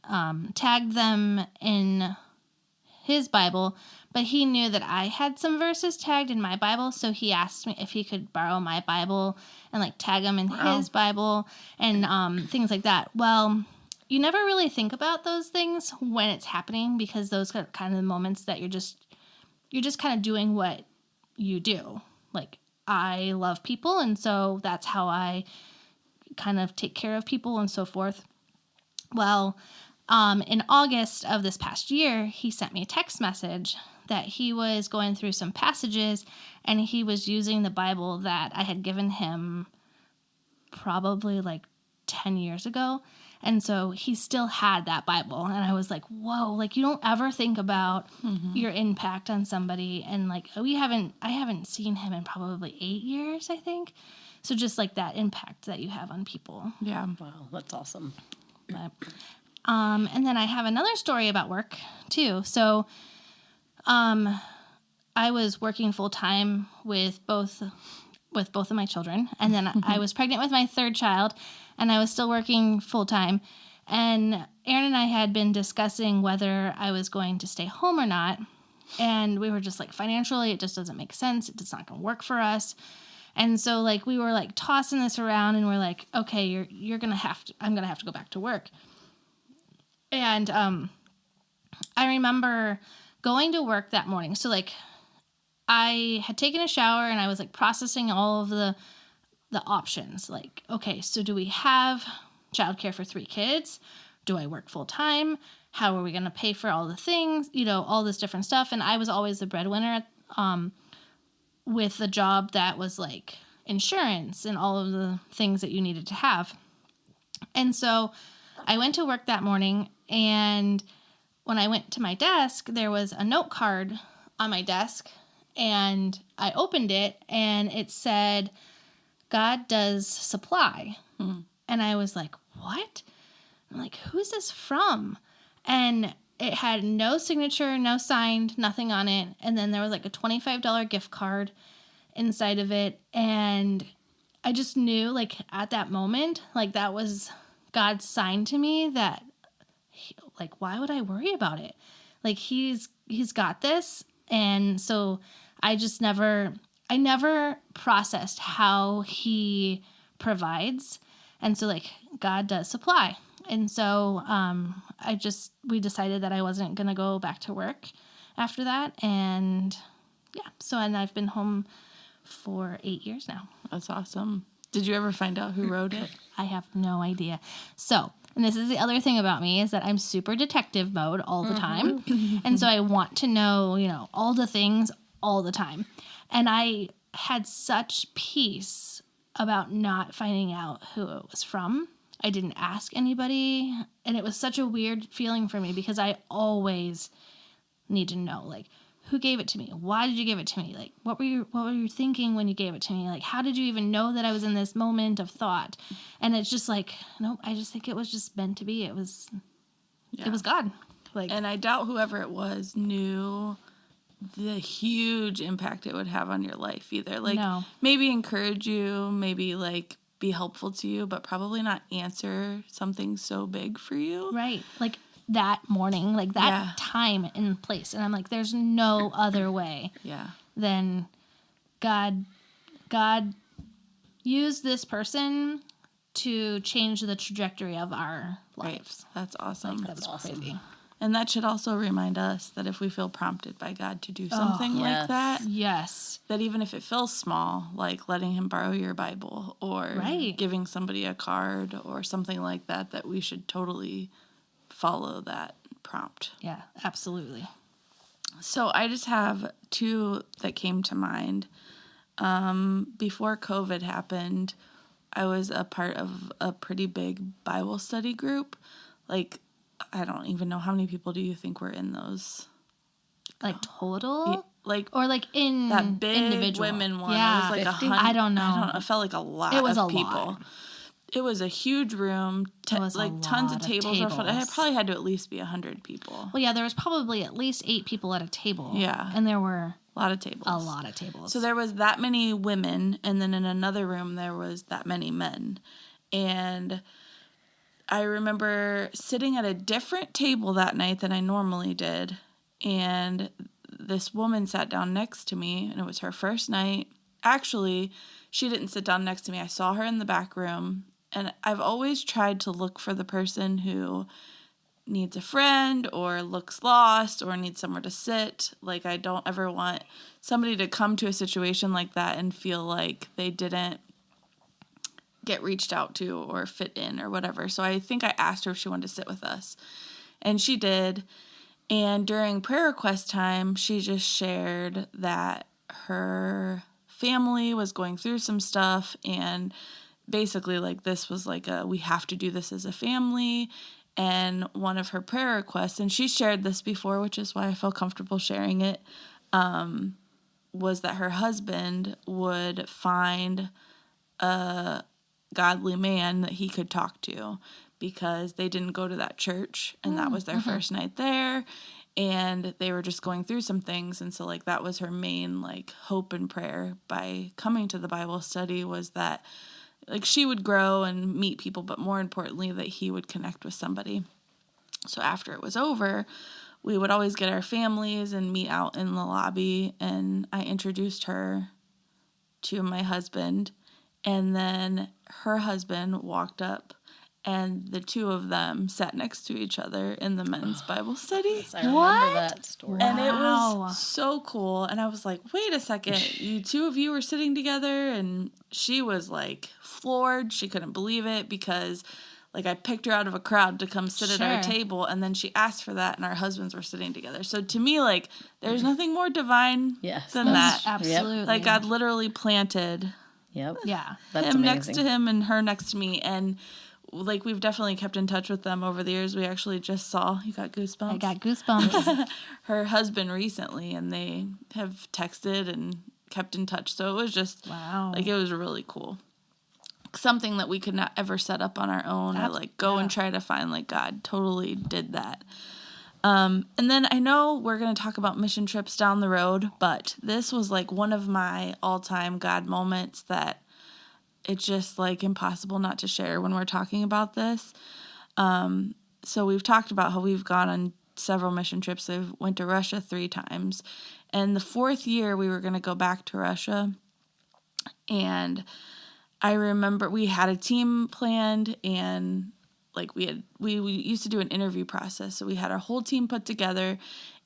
tagged them in his Bible, but he knew that I had some verses tagged in my Bible, so he asked me if he could borrow my Bible and like tag them in his Bible and things like that. Well, you never really think about those things when it's happening because those are kind of the moments that you're just kind of doing what you do. Like I love people, and so that's how I kind of take care of people and so forth. Well, in August of this past year, he sent me a text message that he was going through some passages and he was using the Bible that I had given him probably like 10 years ago. And so he still had that Bible. And I was like, whoa, like you don't ever think about your impact on somebody. And like I haven't seen him in probably 8 years, I think. So just like that impact that you have on people. Yeah. Wow, that's awesome. But, and then I have another story about work too. So, I was working full time with both of my children, and then I was pregnant with my third child, and I was still working full time. And Aaron and I had been discussing whether I was going to stay home or not, and we were just like, financially, it just doesn't make sense. It's not going to work for us. And so like we were like tossing this around, and we're like, okay, I'm gonna have to go back to work. And I remember going to work that morning. So like I had taken a shower and I was like processing all of the options. Like, okay, so do we have childcare for 3 kids? Do I work full time? How are we going to pay for all the things? You know, all this different stuff. And I was always the breadwinner with a job that was like insurance and all of the things that you needed to have. And so I went to work that morning, and when I went to my desk, there was a note card on my desk, and I opened it, and it said, God does supply. Mm-hmm. And I was like, what? I'm like, who's this from? And it had no signature, no signed, nothing on it. And then there was like a $25 gift card inside of it. And I just knew, like, at that moment, like, that was God's sign to me that, like, why would I worry about it? Like, he's got this. And so I never processed how he provides. And so, like, God does supply. And so we decided that I wasn't going to go back to work after that. And yeah, and I've been home for 8 years now. That's awesome. Did you ever find out who wrote it? I have no idea. So, and this is the other thing about me, is that I'm super detective mode all the time. And so I want to know, all the things all the time. And I had such peace about not finding out who it was from. I didn't ask anybody. And it was such a weird feeling for me because I always need to know, like, who gave it to me? Why did you give it to me? Like, what were you thinking when you gave it to me? Like, how did you even know that I was in this moment of thought? And it's just like, nope, I just think it was just meant to be. It was God. Like, and I doubt whoever it was knew the huge impact it would have on your life either. Like, maybe encourage you, maybe like be helpful to you, but probably not answer something so big for you. Right. Like that morning, like that time and place. And I'm like, there's no other way than God used this person to change the trajectory of our lives. Right. That's awesome. Like, that's awesome. Crazy. And that should also remind us that if we feel prompted by God to do something like that, that even if it feels small, like letting him borrow your Bible or giving somebody a card or something like that, that we should totally follow that prompt. Yeah, absolutely. So I just have 2 that came to mind. Before COVID happened, I was a part of a pretty big Bible study group. Like, I don't even know how many people do you think were in those? Like total? like Or like in that big individual women one. Yeah. It was like 50? I don't know. It felt like a lot It was of a people. lot. It was a huge room. It was a like tons lot of of tables. It tables. probably had to at least be 100 people. Well, yeah, there was probably at least 8 people at a table. Yeah. And there were A lot of tables. a lot of tables. So there was that many women, and then in another room there was that many men. And I remember sitting at a different table that night than I normally did, and this woman sat down next to me, and it was her first night. Actually, she didn't sit down next to me. I saw her in the back room, and I've always tried to look for the person who needs a friend or looks lost or needs somewhere to sit. Like, I don't ever want somebody to come to a situation like that and feel like they didn't get reached out to or fit in or whatever. So I think I asked her if she wanted to sit with us, and she did. And during prayer request time, she just shared that her family was going through some stuff, and basically like this was like we have to do this as a family. And one of her prayer requests, and she shared this before, which is why I felt comfortable sharing it, was that her husband would find a godly man that he could talk to, because they didn't go to that church, and that was their first night there, and they were just going through some things. And so like that was her main like hope and prayer by coming to the Bible study, was that like she would grow and meet people, but more importantly that he would connect with somebody. So after it was over, we would always get our families and meet out in the lobby, and I introduced her to my husband, and then her husband walked up, and the two of them sat next to each other in the men's Bible study. I remember What? that story. And it Wow. was so cool. And I was like, wait a second, you two of you were sitting together? And she was like floored. She couldn't believe it, because like I picked her out of a crowd to come sit at our Sure. table, and then she asked for that, and our husbands were sitting together. So to me, like, there's nothing more divine Yes, than that's- that. Absolutely. Like God literally planted Yep. Yeah. That's him amazing. next to him and her next to me. And like we've definitely kept in touch with them over the years. We actually just saw, you got goosebumps? I got goosebumps. Her husband recently, and they have texted and kept in touch. So it was just Wow. like, it was really cool. Something that we could not ever set up on our own or like go and try to find. Like God totally did that. And then I know we're going to talk about mission trips down the road, but this was like one of my all-time God moments that it's just like impossible not to share when we're talking about this. So we've talked about how we've gone on several mission trips. I went to Russia 3 times, and the 4th year we were going to go back to Russia. And I remember we had a team planned, and like we used to do an interview process. So we had our whole team put together,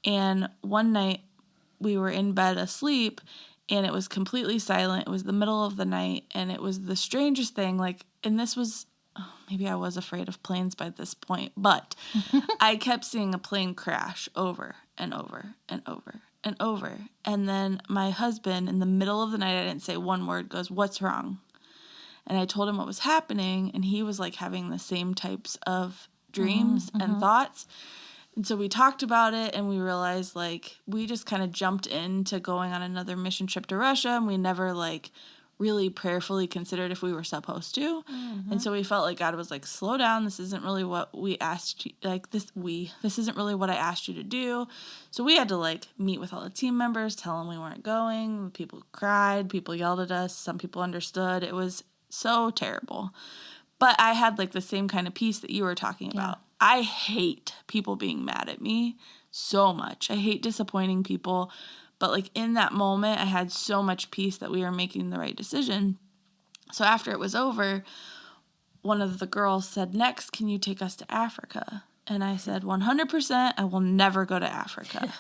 and one night we were in bed asleep, and it was completely silent. It was the middle of the night, and it was the strangest thing. Like, and this was, maybe I was afraid of planes by this point, but I kept seeing a plane crash over and over and over and over. And then my husband, in the middle of the night, I didn't say one word, goes, "What's wrong?" And I told him what was happening, and he was like having the same types of dreams and thoughts. And so we talked about it, and we realized like we just kind of jumped into going on another mission trip to Russia, and we never like really prayerfully considered if we were supposed to. And so we felt like God was like, slow down. This isn't really what we asked you, like this isn't really what I asked you to do. So we had to like meet with all the team members, tell them we weren't going. People cried, people yelled at us. Some people understood. It was so terrible. But I had like the same kind of peace that you were talking about. I hate people being mad at me so much. I hate disappointing people. But like in that moment, I had so much peace that we were making the right decision. So after it was over, one of the girls said, "Next, can you take us to Africa?" And I said, 100%, I will never go to Africa.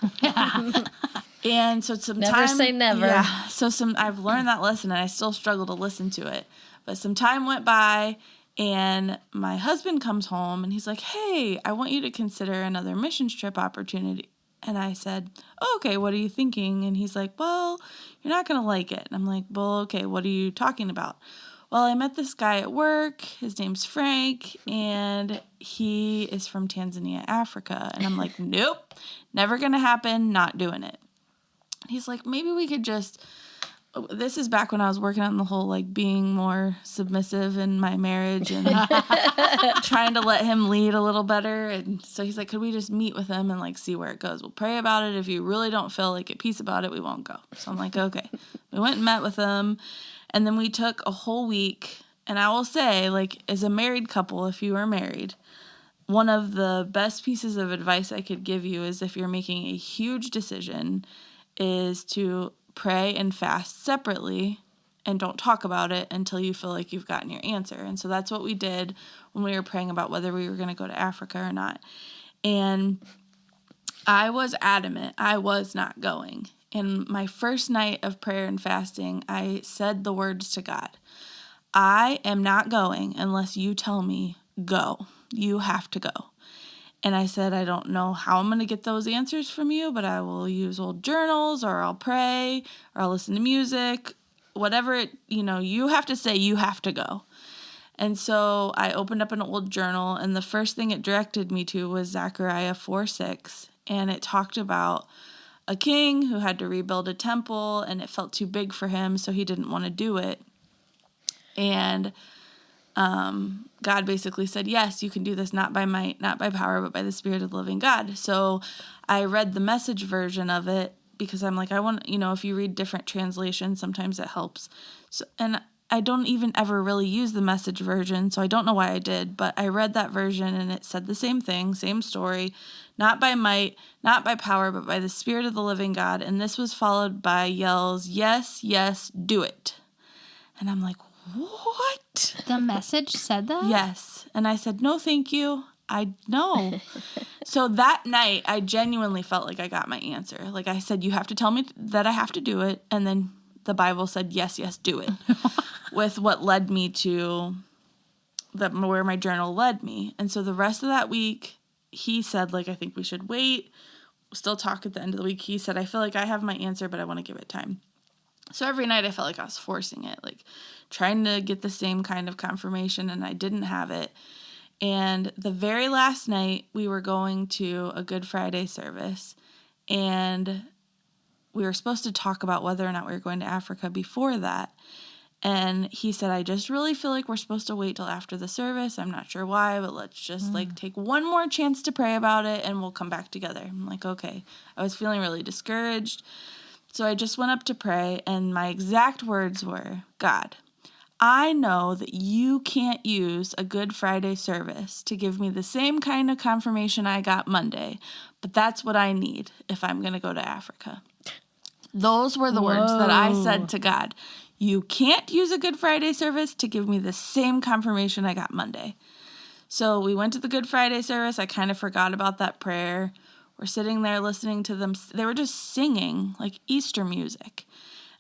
And so Never say never. Yeah. So I've learned that lesson, and I still struggle to listen to it. But some time went by, and my husband comes home, and he's like, "Hey, I want you to consider another missions trip opportunity." And I said, "Oh, okay, what are you thinking?" And he's like, "Well, you're not going to like it." And I'm like, "Well, okay, what are you talking about?" "Well, I met this guy at work. His name's Frank, and he is from Tanzania, Africa." And I'm like, "Nope, never going to happen, not doing it." And he's like, maybe we could just, this is back when I was working on the whole, like, being more submissive in my marriage and trying to let him lead a little better. And so he's like, could we just meet with him and, like, see where it goes? We'll pray about it. If you really don't feel, like, at peace about it, we won't go. So I'm like, okay. We went and met with him. And then we took a whole week. And I will say, like, as a married couple, if you are married, one of the best pieces of advice I could give you is if you're making a huge decision is to pray and fast separately and don't talk about it until you feel like you've gotten your answer. And so that's what we did when we were praying about whether we were going to go to Africa or not. And I was adamant I was not going. And my first night of prayer and fasting, I said the words to God, I am not going unless you tell me go. You have to go. And I said, I don't know how I'm going to get those answers from you, but I will use old journals, or I'll pray, or I'll listen to music, whatever it, you have to say, you have to go. And so I opened up an old journal, and the first thing it directed me to was Zechariah 4:6. And it talked about a king who had to rebuild a temple, and it felt too big for him, so he didn't want to do it. And God basically said, yes, you can do this not by might, not by power, but by the Spirit of the living God. So I read the Message version of it because I'm like, I want, if you read different translations, sometimes it helps. So, and I don't even ever really use the Message version, so I don't know why I did, but I read that version and it said the same thing, same story, not by might, not by power, but by the Spirit of the living God. And this was followed by yells, yes, yes, do it. And I'm like, what? The Message said that? Yes. And I said, no, thank you. I know. So that night, I genuinely felt like I got my answer. Like I said, you have to tell me that I have to do it. And then the Bible said, yes, yes, do it. With what led me to where my journal led me. And so the rest of that week, he said, like, I think we should wait. Still talk at the end of the week. He said, I feel like I have my answer, but I want to give it time. So every night I felt like I was forcing it, like trying to get the same kind of confirmation, and I didn't have it. And the very last night we were going to a Good Friday service, and we were supposed to talk about whether or not we were going to Africa before that. And he said, I just really feel like we're supposed to wait till after the service. I'm not sure why, but let's just take one more chance to pray about it and we'll come back together. I'm like, okay. I was feeling really discouraged. So I just went up to pray, and my exact words were, God, I know that you can't use a Good Friday service to give me the same kind of confirmation I got Monday, but that's what I need if I'm going to go to Africa. Those were the words that I said to God. You can't use a Good Friday service to give me the same confirmation I got Monday. So we went to the Good Friday service. I kind of forgot about that prayer. We're sitting there listening to them. They were just singing like Easter music.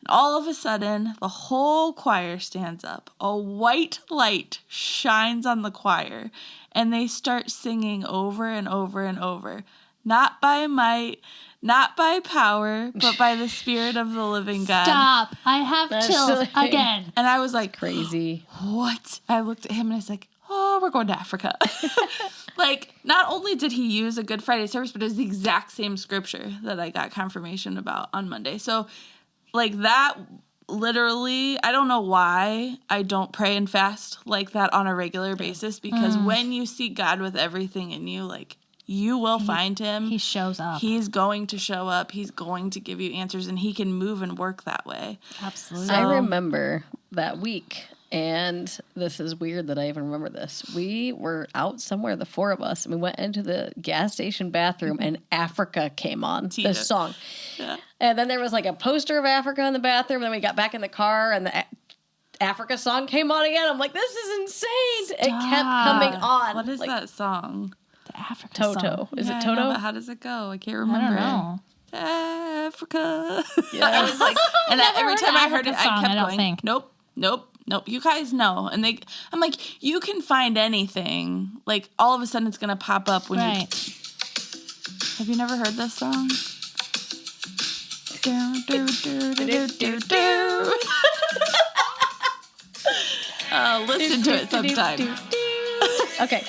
And all of a sudden, the whole choir stands up. A white light shines on the choir, and they start singing over and over and over. Not by might, not by power, but by the Spirit of the living God. Stop. I have chills again. And I was like, crazy. What? I looked at him and I was like, oh, we're going to Africa. Like, not only did he use a Good Friday service, but it was the exact same scripture that I got confirmation about on Monday. So, like, that literally, I don't know why I don't pray and fast like that on a regular basis, because when you seek God with everything in you, like, you will find him. He shows up. He's going to show up. He's going to give you answers, and he can move and work that way. Absolutely. I remember that week, and this is weird that I even remember this. We were out somewhere, the four of us, and we went into the gas station bathroom, and Africa came on, this song. Yeah. And then there was like a poster of Africa in the bathroom, and then we got back in the car, and the Africa song came on again. I'm like, this is insane. Stop. It kept coming on. What is like, that song? The Africa Toto. song. Is Yeah, it I know, Toto? but how does it go? I can't I remember. don't know. Africa. Yeah. I was like, and never every heard time an I heard it, Africa song, I kept I don't going, think. Nope. You guys know. And I'm like, you can find anything. Like, all of a sudden it's going to pop up when Right. Have you never heard this song? Listen to it sometime. Okay.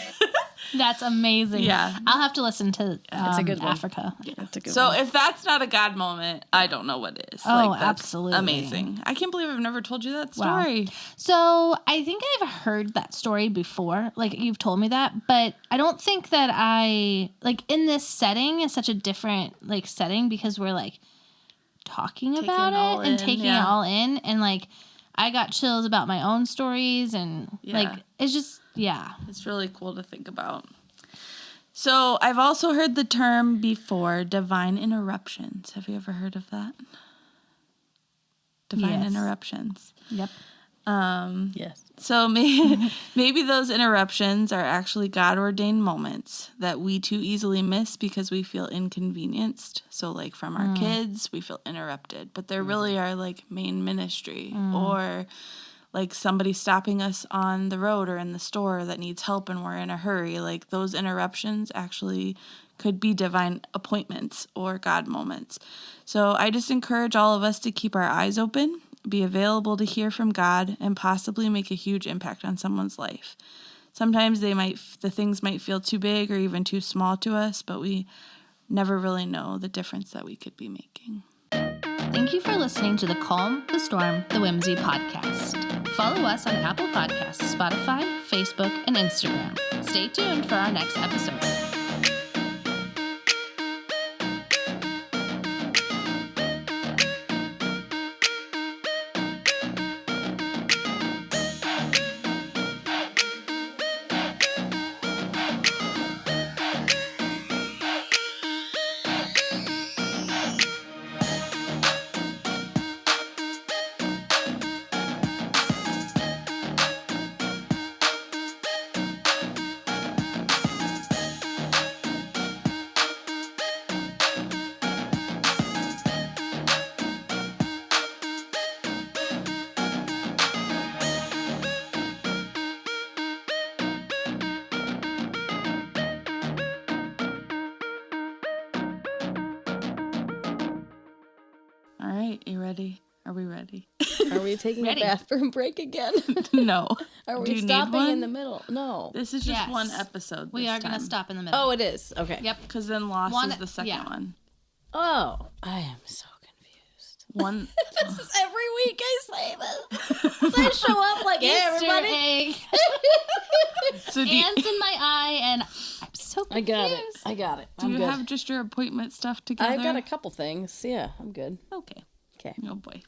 That's amazing. Yeah. I'll have to listen to It's a good one. Africa. That's a good So one. if that's not a God moment, I don't know what is. Oh, that's absolutely. amazing. I can't believe I've never told you that Wow. story. So I think I've heard that story before. Like, you've told me that, but I don't think that I, like, in this setting is such a different, like, setting because we're, like, talking Taking about it all it and in, taking yeah. it all in. And, like, I got chills about my own stories and, Yeah. like, it's just, yeah. It's really cool to think about. So I've also heard the term before, divine interruptions. Have you ever heard of that? Divine Yes. interruptions. Yep. Yes. So maybe those interruptions are actually God-ordained moments that we too easily miss because we feel inconvenienced. So like from our kids, we feel interrupted, but there really are like main ministry or like somebody stopping us on the road or in the store that needs help and we're in a hurry. Like those interruptions actually could be divine appointments or God moments. So I just encourage all of us to keep our eyes open, be available to hear from God, and possibly make a huge impact on someone's life. Sometimes the things might feel too big or even too small to us, but we never really know the difference that we could be making. Thank you for listening to the Calm, the Storm, the Whimsy podcast. Follow us on Apple Podcasts, Spotify, Facebook, and Instagram. Stay tuned for our next episode. All right, you ready? Are we ready? Are we taking Ready. a bathroom break again? No. Are Do we you need stopping one? in the middle? No. This is just Yes. one episode. We are going to stop in the middle. Oh, it is. Okay. Yep. Because then Lost One- is the second yeah. one. Oh, I am so confused. One. This is every week I say this. I show up like, hey, Easter everybody. egg. So do you, Ants in my eye, and I'm so I confused. got it. I got it. do I'm you good. have just your appointment stuff together? I've got a couple things. Yeah, I'm good. Okay. Okay. Oh boy.